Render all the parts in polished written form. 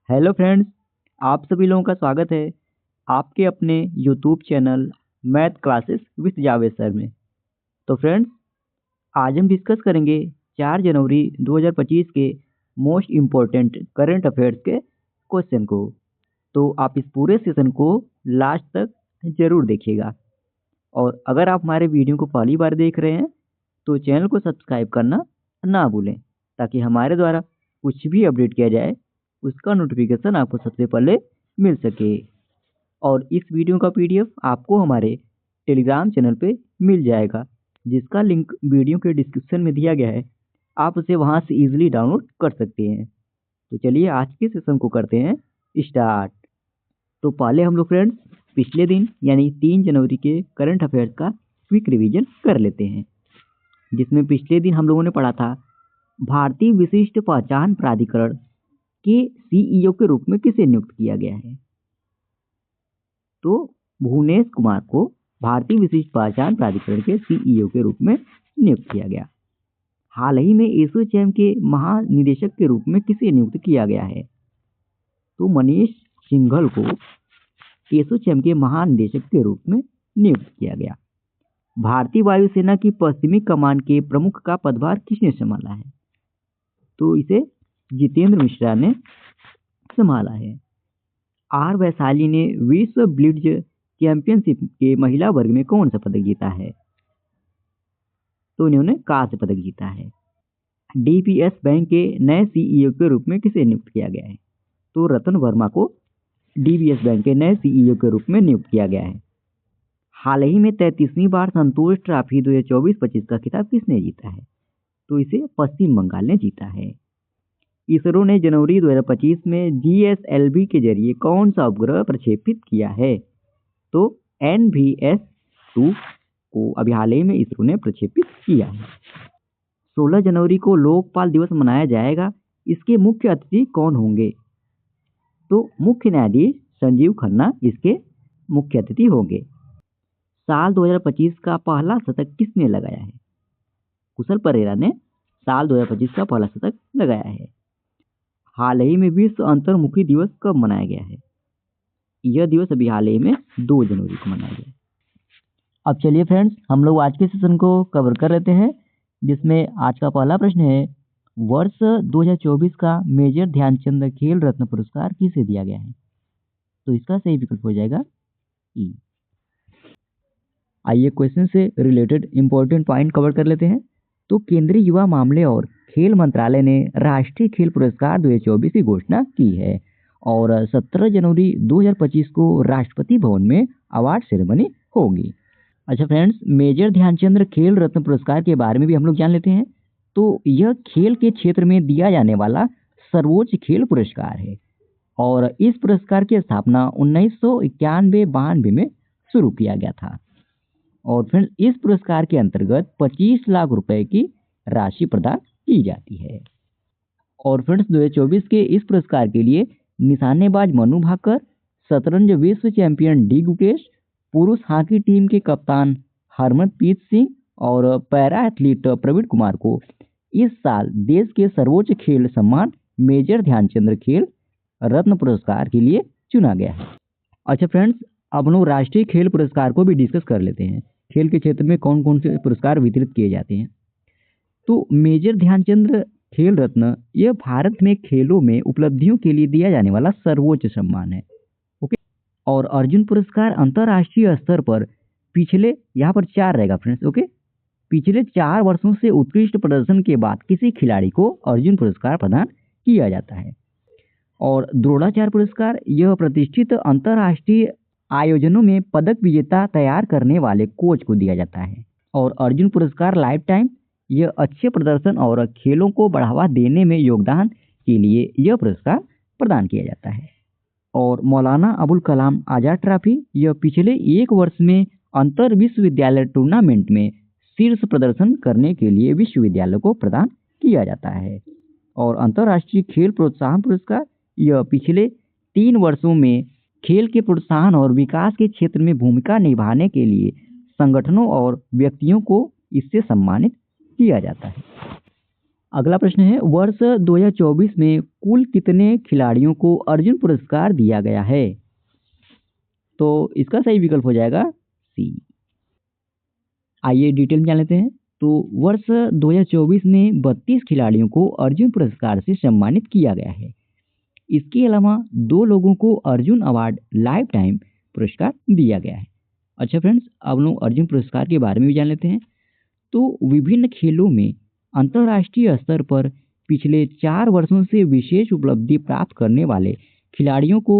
Hello friends, आप सभी लोगों का स्वागत है आपके अपने YouTube channel math classes with Javed sir में। तो फ्रेंड्स, आज हम डिस्कस करेंगे 4 जनवरी 2025 के मोस्ट इम्पोर्टेंट करंट अफेयर्स के क्वेश्चन को। तो आप इस पूरे सेशन को लास्ट तक ज़रूर देखिएगा। और अगर आप हमारे वीडियो को पहली बार देख रहे हैं तो चैनल को सब्सक्राइब करना ना भूलें, ताकि हमारे द्वारा कुछ भी अपडेट किया जाए उसका नोटिफिकेशन आपको सबसे पहले मिल सके। और इस वीडियो का पीडीएफ आपको हमारे टेलीग्राम चैनल पे मिल जाएगा, जिसका लिंक वीडियो के डिस्क्रिप्शन में दिया गया है। आप उसे वहां से इजीली डाउनलोड कर सकते हैं। तो चलिए आज के सेशन को करते हैं स्टार्ट। तो पहले हम लोग फ्रेंड्स पिछले दिन यानी 3 जनवरी के करंट अफेयर्स का क्विक रिवीजन कर लेते हैं, जिसमें पिछले दिन हम लोगों ने पढ़ा था भारतीय विशिष्ट पहचान प्राधिकरण के सीईओ के रूप में किसे नियुक्त किया गया है। तो भुवनेश कुमार को भारतीय विशिष्ट पहचान प्राधिकरण के सीईओ के रूप में नियुक्त किया गया। हाल ही में एसोचैम के महानिदेशक के रूप में किसे नियुक्त किया गया है। तो मनीष सिंघल को एसोचैम के महानिदेशक के रूप में नियुक्त किया गया। भारतीय वायुसेना की पश्चिमी कमान के प्रमुख का पदभार किसने संभाला है। तो इसे जितेंद्र मिश्रा ने संभाला है। आर वैशाली ने विश्व ब्लिट्ज चैंपियनशिप के महिला वर्ग में कौन सा पदक जीता है। तो इन्होंने कांस्य पदक जीता है। डीपीएस बैंक के नए सीईओ के रूप में किसे नियुक्त किया गया है। तो रतन वर्मा को डीबीएस बैंक के नए सीईओ के रूप में नियुक्त किया गया है। हाल ही में 33वीं बार संतोष ट्रॉफी 2024-25 का खिताब किसने जीता है। तो इसे पश्चिम बंगाल ने जीता है। इसरो ने जनवरी 2025 में जीएसएलवी के जरिए कौन सा उपग्रह प्रक्षेपित किया है। तो NVS-2 को अभी हाल ही में इसरो ने प्रक्षेपित किया है। 16 जनवरी को लोकपाल दिवस मनाया जाएगा। इसके मुख्य अतिथि कौन होंगे। तो मुख्य न्यायाधीश संजीव खन्ना इसके मुख्य अतिथि होंगे। साल 2025 का पहला शतक किसने लगाया है। कुशल परेरा ने साल 2025 का पहला शतक लगाया है। हाल ही में विश्व अंतर्मुखी दिवस कब मनाया गया है। यह दिवस अभी हाल ही में 2 जनवरी को मनाया गया। अब चलिए फ्रेंड्स, हम लोग आज के सेशन को कवर कर लेते हैं, जिसमें आज का पहला प्रश्न है वर्ष 2024 का मेजर ध्यानचंद खेल रत्न पुरस्कार किसे दिया गया है। तो इसका सही विकल्प हो जाएगा ई। आइए क्वेश्चन से रिलेटेड इंपॉर्टेंट पॉइंट कवर कर लेते हैं। तो केंद्रीय युवा मामले और खेल मंत्रालय ने राष्ट्रीय खेल पुरस्कार 2024 की घोषणा की है और 17 जनवरी 2025 को राष्ट्रपति भवन में अवार्ड सेरेमनी होगी। अच्छा फ्रेंड्स, मेजर ध्यानचंद खेल रत्न पुरस्कार के बारे में भी हम लोग जान लेते हैं। तो यह खेल के क्षेत्र में दिया जाने वाला सर्वोच्च खेल पुरस्कार है और इस पुरस्कार की स्थापना 1991-92 में शुरू किया गया था। और फ्रेंड्स, इस पुरस्कार के अंतर्गत 25 लाख रुपए की राशि प्रदान की जाती है। और फ्रेंड्स, 2024 के इस पुरस्कार के लिए निशानेबाज मनु भाकर, शतरंज विश्व चैंपियन डी गुकेश, पुरुष हॉकी टीम के कप्तान हरमनप्रीत सिंह और पैरा एथलीट प्रवीण कुमार को इस साल देश के सर्वोच्च खेल सम्मान मेजर ध्यानचंद खेल रत्न पुरस्कार के लिए चुना गया है। अच्छा फ्रेंड्स, अब हम लोग राष्ट्रीय खेल पुरस्कार को भी डिस्कस कर लेते हैं। खेल के क्षेत्र में कौन कौन से पुरस्कार वितरित किए जाते हैं। तो मेजर ध्यानचंद खेल रत्न यह भारत में खेलों में उपलब्धियों के लिए दिया जाने वाला सर्वोच्च सम्मान है। ओके। और अर्जुन पुरस्कार अंतर्राष्ट्रीय स्तर पर पिछले यहाँ पर 4 रहेगा फ्रेंड्स। ओके। पिछले 4 वर्षों से उत्कृष्ट प्रदर्शन के बाद किसी खिलाड़ी को अर्जुन पुरस्कार प्रदान किया जाता है। और द्रोणाचार्य पुरस्कार यह प्रतिष्ठित अंतर्राष्ट्रीय आयोजनों में पदक विजेता तैयार करने वाले कोच को दिया जाता है। और अर्जुन पुरस्कार लाइफ टाइम यह अच्छे प्रदर्शन और खेलों को बढ़ावा देने में योगदान के लिए यह पुरस्कार प्रदान किया जाता है। और मौलाना अबुल कलाम आजाद ट्रॉफी यह पिछले 1 वर्ष में अंतर विश्वविद्यालय टूर्नामेंट में शीर्ष प्रदर्शन करने के लिए विश्वविद्यालय को प्रदान किया जाता है। और अंतर्राष्ट्रीय खेल प्रोत्साहन पुरस्कार यह पिछले 3 वर्षों में खेल के प्रोत्साहन और विकास के क्षेत्र में भूमिका निभाने के लिए संगठनों और व्यक्तियों को इससे सम्मानित किया जाता है। अगला प्रश्न है, वर्ष 2024 में कुल कितने खिलाड़ियों को अर्जुन पुरस्कार दिया गया है? तो इसका सही विकल्प हो जाएगा सी। आइए डिटेल में जान लेते हैं। तो वर्ष 2024 में 32 खिलाड़ियों को अर्जुन पुरस्कार से सम्मानित किया गया है। इसके अलावा 2 लोगों को अर्जुन अवार्ड लाइफ टाइम पुरस्कार दिया गया है। अच्छा फ्रेंड्स, अब लोग अर्जुन पुरस्कार के बारे में भी जान लेते हैं। तो विभिन्न खेलों में अंतर्राष्ट्रीय स्तर पर पिछले 4 वर्षों से विशेष उपलब्धि प्राप्त करने वाले खिलाड़ियों को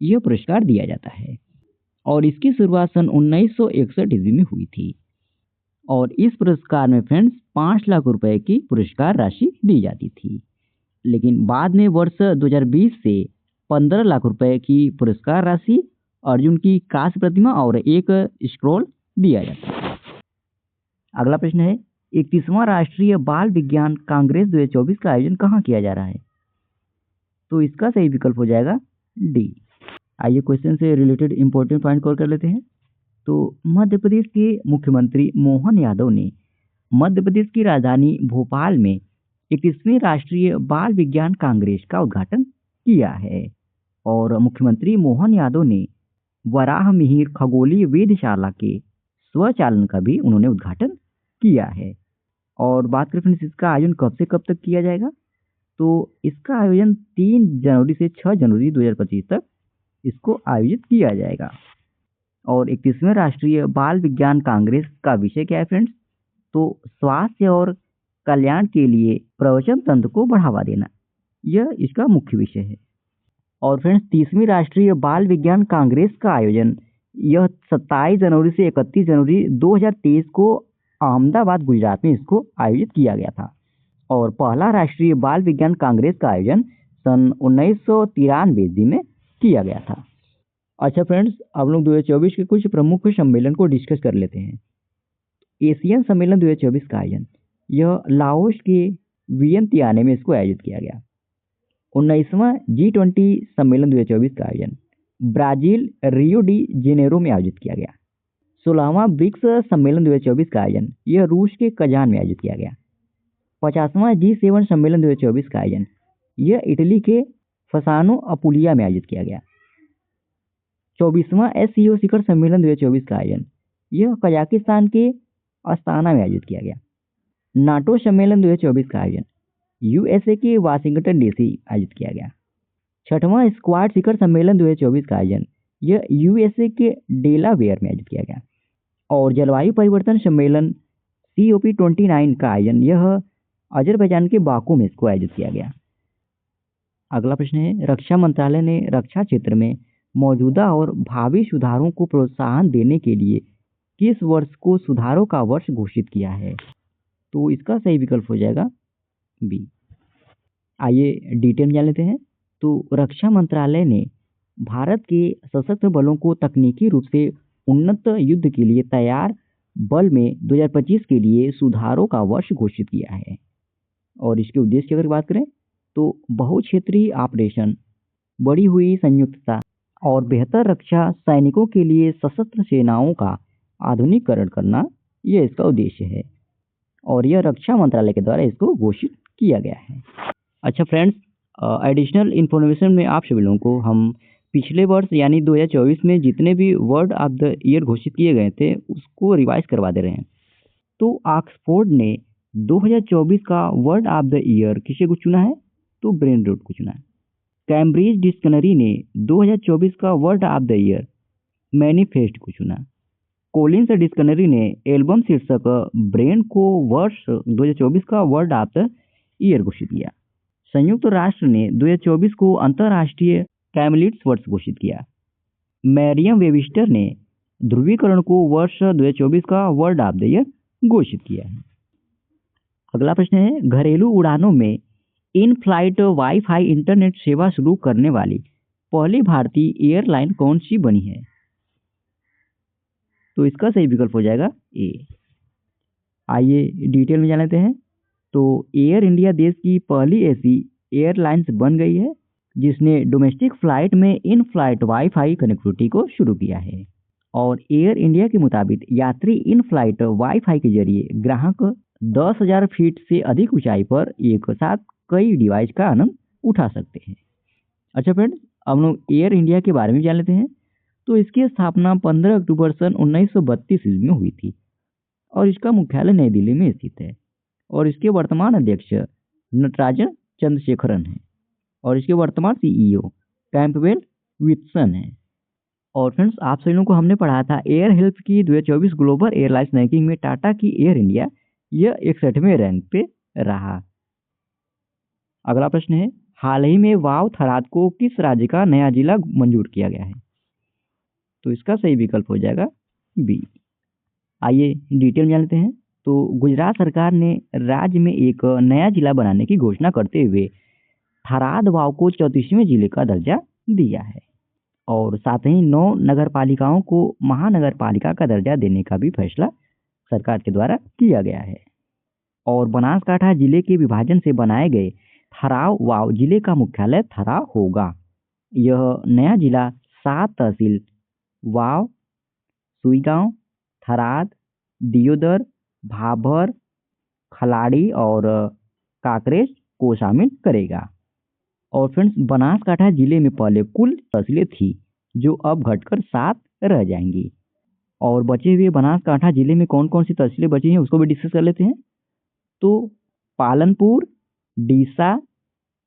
यह पुरस्कार दिया जाता है और इसकी शुरुआत सन 1961 ईस्वी में हुई थी। और इस पुरस्कार में फ्रेंड्स 5 लाख रुपए की पुरस्कार राशि दी जाती थी, लेकिन बाद में वर्ष 2020 से 15 लाख रुपए की पुरस्कार राशि, अर्जुन की कांस्य प्रतिमा और एक स्क्रॉल दिया जाता है। अगला प्रश्न है, 31वां राष्ट्रीय बाल विज्ञान कांग्रेस 2024 का आयोजन कहाँ किया जा रहा है? तो इसका सही विकल्प हो जाएगा डी। आइए क्वेश्चन से रिलेटेड इंपॉर्टेंट पॉइंट कवर कर लेते हैं। तो मध्य प्रदेश के मुख्यमंत्री मोहन यादव ने मध्य प्रदेश की राजधानी भोपाल में 31वीं राष्ट्रीय बाल विज्ञान कांग्रेस का उद्घाटन किया है और मुख्यमंत्री मोहन यादव ने वराह मिहिर खगोलीय वेधशाला के स्वचालन का भी उन्होंने उद्घाटन किया है। और बात करें फ्रेंड्स, इसका आयोजन कब से कब तक किया जाएगा? तो इसका आयोजन 3 जनवरी से 6 जनवरी 2025 तक इसको आयोजित किया जाएगा। और 31वें राष्ट्रीय बाल विज्ञान कांग्रेस का विषय क्या है फ्रेंड्स? तो स्वास्थ्य और कल्याण के लिए प्रवचन तंत्र को बढ़ावा देना, यह इसका मुख्य विषय है। और फ्रेंड्स, 30वीं राष्ट्रीय बाल विज्ञान कांग्रेस का आयोजन यह 27 जनवरी से 31 जनवरी 2023 को अहमदाबाद गुजरात में इसको आयोजित किया गया था। और पहला राष्ट्रीय बाल विज्ञान कांग्रेस का आयोजन सन 1993 ईस्वी में किया गया था। अच्छा फ्रेंड्स, अब लोग 2024 के कुछ प्रमुख सम्मेलन को डिस्कस कर लेते हैं। एशियन सम्मेलन 2024 का आयोजन यह लाओस के वियंतियाने में इसको आयोजित किया गया। 19वां G20 सम्मेलन 2024 का आयोजन ब्राजील रियो डी जेनेरो में आयोजित किया गया। 16वां ब्रिक्स सम्मेलन 2024 का आयोजन यह रूस के कजान में आयोजित किया गया। 50वां G7 सम्मेलन 2024 का आयोजन यह इटली के फसानो अपुलिया में आयोजित किया गया। 24वां SCO शिखर सम्मेलन 2024 का आयोजन यह कजाकिस्तान के अस्ताना में आयोजित किया गया। नाटो सम्मेलन 2024 का आयोजन USA के वाशिंगटन DC आयोजित किया गया। 6वां स्क्वाड शिखर सम्मेलन 2024 का आयोजन यह USA के डेलावेयर में आयोजित किया गया। और जलवायु परिवर्तन सम्मेलन COP29 का आयोजन यह अजरबैजान के बाकू में इसको आयोजित किया गया। अगला प्रश्न है, रक्षा मंत्रालय ने रक्षा क्षेत्र में मौजूदा और भावी सुधारों को प्रोत्साहन देने के लिए किस वर्ष को सुधारों का वर्ष घोषित किया है? तो इसका सही विकल्प हो जाएगा बी। आइए डिटेल में जान लेते हैं। तो रक्षा मंत्रालय ने भारत के सशस्त्र बलों को तकनीकी रूप से उन्नत युद्ध के लिए तैयार बल में 2025 के लिए सुधारों का वर्ष घोषित किया है। और इसके उद्देश्य की अगर बात करें तो बहुक्षेत्रीय ऑपरेशन, बढ़ी हुई संयुक्तता और बेहतर रक्षा, सैनिकों के लिए सशस्त्र सेनाओं का आधुनिकीकरण करना, यह इसका उद्देश्य है और यह रक्षा मंत्रालय के द्वारा इसको घोषित किया गया है। अच्छा फ्रेंड्स, एडिशनल इन्फॉर्मेशन में आप सभी लोगों को हम पिछले वर्ष यानी 2024 में जितने भी वर्ड ऑफ द ईयर घोषित किए गए थे उसको रिवाइज करवा दे रहे हैं। तो ऑक्सफोर्ड ने 2024 का वर्ड ऑफ द ईयर किसे को चुना है? तो ब्रेन रूट को चुना है। कैम्ब्रिज डिक्शनरी ने 2024 का word of the year manifest को चुना। कोलिंस डिक्शनरी ने एल्बम शीर्षक ब्रेन को वर्ष 2024 का वर्ड ऑफ द ईयर घोषित किया। संयुक्त राष्ट्र ने 2024 को अंतर्राष्ट्रीय कैमलिट्स वर्ष घोषित किया। मैरियम वेबिस्टर ने ध्रुवीकरण को वर्ष 2024 का वर्ड ऑफ द ईयर घोषित किया है। अगला प्रश्न है, घरेलू उड़ानों में इन फ्लाइट वाईफाई इंटरनेट सेवा शुरू करने वाली पहली भारतीय एयरलाइन कौन सी बनी है? तो इसका सही विकल्प हो जाएगा ए। आइए डिटेल में जान लेते हैं। तो एयर इंडिया देश की पहली ऐसी एयरलाइंस बन गई है जिसने डोमेस्टिक फ्लाइट में इन फ्लाइट वाईफाई कनेक्टिविटी को शुरू किया है। और एयर इंडिया के मुताबिक यात्री इन फ्लाइट वाईफाई के जरिए ग्राहक 10,000 फीट से अधिक ऊंचाई पर एक साथ कई डिवाइस का आनंद उठा सकते हैं। अच्छा फ्रेंड्स, अब हम लोग एयर इंडिया के बारे में जान लेते हैं। तो इसकी स्थापना 15 अक्टूबर सन 1932 ईस्वी में हुई थी और इसका मुख्यालय नई दिल्ली में स्थित है और इसके वर्तमान अध्यक्ष नटराजन चंद्रशेखरन है और इसके वर्तमान सीईओ कैंपबेल विल्सन है। और फ्रेंड्स, आप सभी लोगों को हमने पढ़ा था एयर हेल्थ की 2024 ग्लोबल एयरलाइंस रैंकिंग में टाटा की एयर इंडिया यह 61वें रैंक पे रहा। अगला प्रश्न है, हाल ही में वाव थराद को किस राज्य का नया जिला मंजूर किया गया है? तो इसका सही विकल्प हो जाएगा बी। आइए डिटेल में जान लेते हैं। तो गुजरात सरकार ने राज्य में एक नया जिला बनाने की घोषणा करते हुए थराद वाव को 34वें जिले का दर्जा दिया है और साथ ही 9 नगर पालिकाओं को महानगर पालिका का दर्जा देने का भी फैसला सरकार के द्वारा किया गया है। और बनासकांठा जिले के विभाजन से बनाए गए थराव वाव जिले का मुख्यालय थराव होगा। यह नया जिला 7 तहसील वाव, सुईगांव, थराद, दियोदर, भाभर, खलाड़ी और काकरेज को शामिल करेगा। और फ्रेंड्स, बनासकांठा जिले में पहले कुल तहसीलें थी जो अब घटकर 7 रह जाएंगी। और बचे हुए बनासकांठा जिले में कौन कौन सी तहसीलें बची हैं उसको भी डिस्कस कर लेते हैं। तो पालनपुर, डीसा,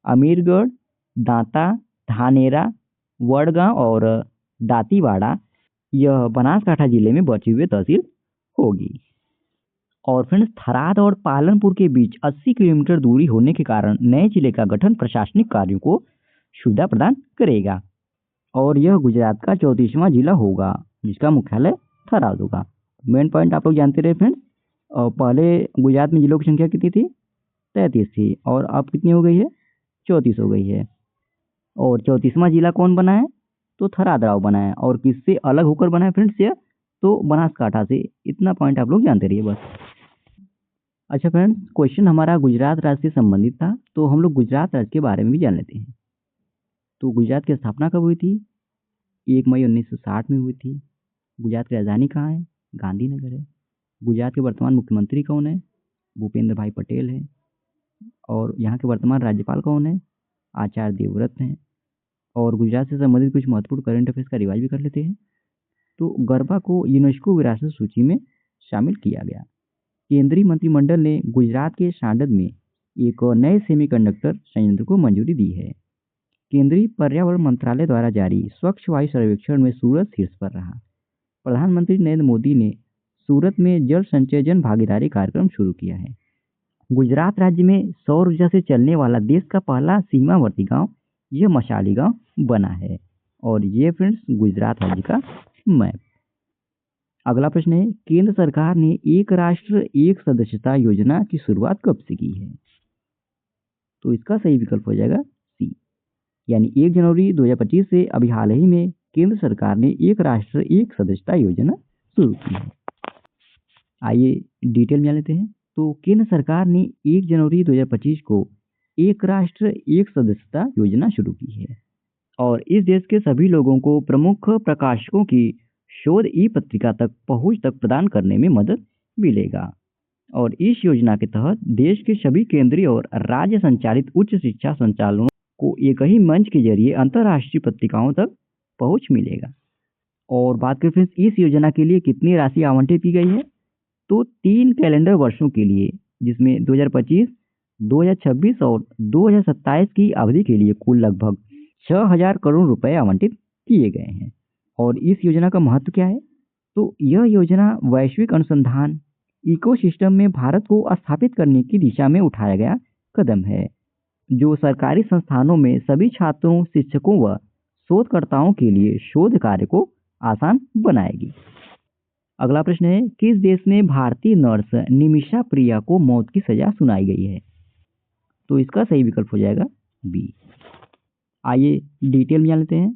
अमीरगढ़, दांता, धानेरा, वडगांव और दांतीवाड़ा यह बनासकांठा जिले में बची हुई तहसील होगी। और फ्रेंड्स, थराद और पालनपुर के बीच 80 किलोमीटर दूरी होने के कारण नए जिले का गठन प्रशासनिक कार्यों को सुविधा प्रदान करेगा और यह गुजरात का 34वां जिला होगा जिसका मुख्यालय थराद होगा। मेन पॉइंट आप लोग जानते रहे फ्रेंड्स। पहले गुजरात में जिलों की संख्या कितनी थी? 33 थी और अब कितनी हो गई है? 34 हो गई है। और 34वां जिला कौन बना है? तो थराद राव बना है। और किससे अलग होकर बना है फ्रेंड्स यह? तो बनासकांठा से। इतना पॉइंट आप लोग जानते रहिए बस। अच्छा फ्रेंड्स, क्वेश्चन हमारा गुजरात राज्य से संबंधित था तो हम लोग गुजरात राज्य के बारे में भी जान लेते हैं। तो गुजरात की स्थापना कब हुई थी? 1 मई 1960 में हुई थी। गुजरात की राजधानी कहाँ है? गांधीनगर है। गुजरात के वर्तमान मुख्यमंत्री कौन है? भूपेंद्र भाई पटेल है। और यहाँ के वर्तमान राज्यपाल कौन है? आचार्य देवव्रत हैं। और गुजरात से संबंधित कुछ महत्वपूर्ण करंट अफेयर्स का रिवाइज भी कर लेते हैं। तो गरबा को यूनेस्को विरासत सूची में शामिल किया गया। केंद्रीय मंत्रिमंडल ने गुजरात के सांडद में एक नए सेमीकंडक्टर संयंत्र को मंजूरी दी है। केंद्रीय पर्यावरण मंत्रालय द्वारा जारी स्वच्छ वायु सर्वेक्षण में सूरत शीर्ष पर रहा। प्रधानमंत्री नरेंद्र मोदी ने सूरत में जल संचय जन भागीदारी कार्यक्रम शुरू किया है। गुजरात राज्य में सौर ऊर्जा से चलने वाला देश का पहला सीमावर्ती गांव यह मशाली गांव बना है। और ये फ्रेंड्स गुजरात राज्य का मैप। अगला प्रश्न है, केंद्र सरकार ने एक राष्ट्र एक सदस्यता योजना की शुरुआत कब से की है? तो इसका सही विकल्प हो जाएगा सी, यानी 1 जनवरी 2025 से अभी हाल ही में केंद्र सरकार ने एक राष्ट्र एक सदस्यता योजना शुरू की है। आइए डिटेल में जान लेते हैं। तो केंद्र सरकार ने 1 जनवरी 2025 को एक राष्ट्र एक सदस्यता योजना शुरू की है और इस देश के सभी लोगों को प्रमुख प्रकाशकों की शोध ई पत्रिका तक पहुंच तक प्रदान करने में मदद मिलेगा। और इस योजना के तहत देश के सभी केंद्रीय और राज्य संचालित उच्च शिक्षा संचालनों को एक ही मंच के जरिए अंतर्राष्ट्रीय पत्रिकाओं तक पहुंच मिलेगा। और बात करें फ्रेंड्स, इस योजना के लिए कितनी राशि आवंटित की गई है? तो 3 कैलेंडर वर्षों के लिए, जिसमें 2025, 2026 और 2027 की अवधि के लिए कुल लगभग 6,000 करोड़ रुपए आवंटित किए गए हैं। और इस योजना का महत्व क्या है? तो यह योजना वैश्विक अनुसंधान इकोसिस्टम में भारत को स्थापित करने की दिशा में उठाया गया कदम है, जो सरकारी संस्थानों में सभी छात्रों, शिक्षकों व शोधकर्ताओं के लिए शोध कार्य को आसान बनाएगी। अगला प्रश्न है, किस देश में भारतीय नर्स निमिषा प्रिया को मौत की सजा सुनाई गई है? तो इसका सही विकल्प हो जाएगा बी। आइए डिटेल में जान लेते हैं।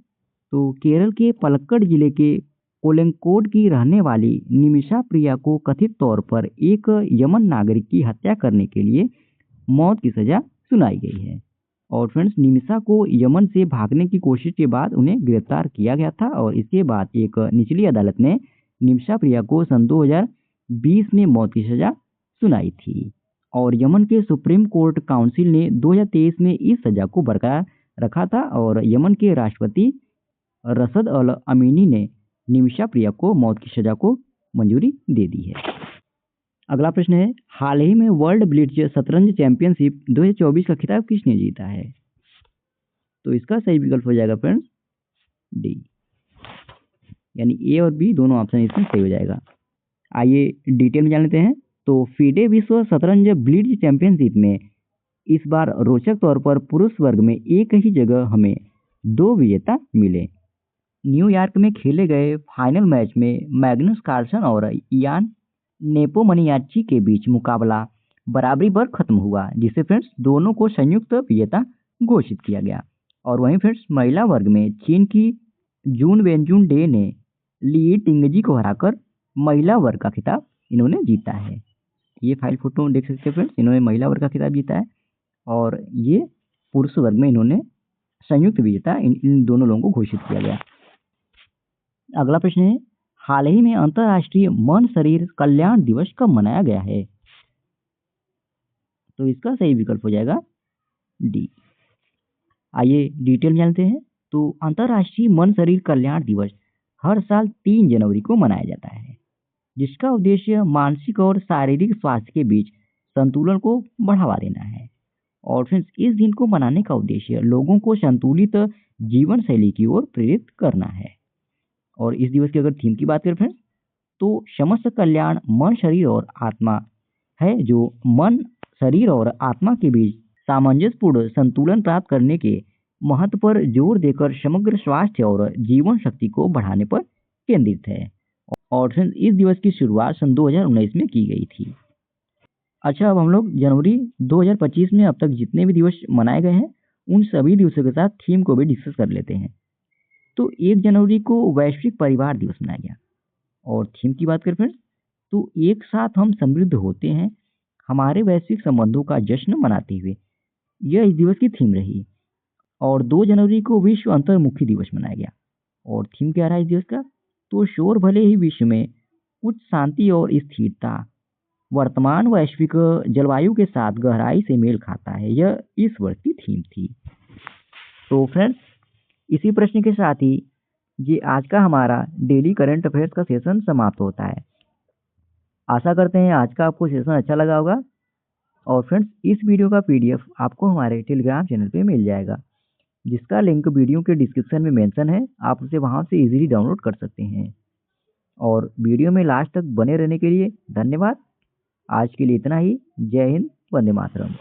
तो केरल के पलक्कड़ जिले के कोलंकोड की रहने वाली निमिषा प्रिया को कथित तौर पर एक यमन नागरिक की हत्या करने के लिए मौत की सजा सुनाई गई है। और फ्रेंड्स, निमिषा को यमन से भागने की कोशिश के बाद उन्हें गिरफ्तार किया गया था और इसके बाद एक निचली अदालत ने निमिषा प्रिया को सन 2020 में मौत की सजा सुनाई थी। और यमन के सुप्रीम कोर्ट काउंसिल ने 2023 में इस सजा को बरकरार रखा था और यमन के राष्ट्रपति रशद अल अमीनी ने निमिषा प्रिया को मौत की सजा को मंजूरी दे दी है। अगला प्रश्न है, हाल ही में वर्ल्ड ब्लिट्ज शतरंज चैंपियनशिप 2024 का खिताब किसने जीता है? तो इसका सही विकल्प हो जाएगा फ्रेंड्स डी, यानी ए और बी दोनों ऑप्शन इसमें सही हो जाएगा। आइए डिटेल में जान लेते हैं। तो फीडे विश्व शतरंज ब्लिट्ज चैंपियनशिप में इस बार रोचक तौर पर पुरुष वर्ग में एक ही जगह हमें 2 विजेता मिले। न्यूयॉर्क में खेले गए फाइनल मैच में मैग्नस कार्लसन और इयान नेपोमनियाची के बीच मुकाबला बराबरी पर खत्म हुआ, जिससे फ्रेंड्स दोनों को संयुक्त विजेता घोषित किया गया। और वहीं फ्रेंड्स महिला वर्ग में चीन की जून वेंजुन डे ने ली टिंगजी को हराकर महिला वर्ग का खिताब इन्होंने जीता है। ये फाइल फोटो देख सकते हैं फ्रेंड्स, इन्होंने महिला वर्ग का खिताब जीता है और ये पुरुष वर्ग में इन्होंने संयुक्त विजेता इन दोनों लोगों को घोषित किया गया। अगला प्रश्न है, हाल ही में अंतर्राष्ट्रीय मन शरीर कल्याण दिवस कब मनाया गया है? तो इसका सही विकल्प हो जाएगा डी। आइए डिटेल में जानते हैं। तो अंतर्राष्ट्रीय मन शरीर कल्याण दिवस हर साल 3 जनवरी को मनाया जाता है, जिसका उद्देश्य मानसिक और शारीरिक स्वास्थ्य के बीच संतुलन को बढ़ावा देना है। और फ्रेंड्स इस दिन को मनाने का उद्देश्य लोगों को संतुलित जीवन शैली की ओर प्रेरित करना है। और इस दिवस की अगर थीम की बात करें फ्रेंड्स, तो समस्त कल्याण मन शरीर और आत्मा है, जो मन शरीर और आत्मा के बीच सामंजस्यपूर्ण संतुलन प्राप्त करने के महत्व पर जोर देकर समग्र स्वास्थ्य और जीवन शक्ति को बढ़ाने पर केंद्रित है। और फ्रेंड्स इस दिवस की शुरुआत सन 2019 में की गई थी। अच्छा, अब हम लोग जनवरी 2025 में अब तक जितने भी दिवस मनाए गए हैं उन सभी दिवसों के साथ थीम को भी डिस्कस कर लेते हैं। तो 1 जनवरी को वैश्विक परिवार दिवस मनाया गया। और थीम की बात करें फ्रेंड्स, तो एक साथ हम समृद्ध होते हैं, हमारे वैश्विक संबंधों का जश्न मनाते हुए, यह इस दिवस की थीम रही। और 2 जनवरी को विश्व अंतर्मुखी दिवस मनाया गया। और थीम क्या रहा इस दिवस का? तो शोर भले ही विश्व में कुछ शांति और स्थिरता वर्तमान वैश्विक जलवायु के साथ गहराई से मेल खाता है, यह इस वर्ष की थीम थी। तो फ्रेंड्स इसी प्रश्न के साथ ही ये आज का हमारा डेली करंट अफेयर्स का सेशन समाप्त होता है। आशा करते हैं आज का आपको सेशन अच्छा लगा होगा। और फ्रेंड्स इस वीडियो का पीडीएफ आपको हमारे टेलीग्राम चैनल पे मिल जाएगा, जिसका लिंक वीडियो के डिस्क्रिप्शन में मेंशन है। आप उसे वहां से इजीली डाउनलोड कर सकते हैं। और वीडियो में लास्ट तक बने रहने के लिए धन्यवाद। आज के लिए इतना ही। जय हिंद, वंदे मातरम।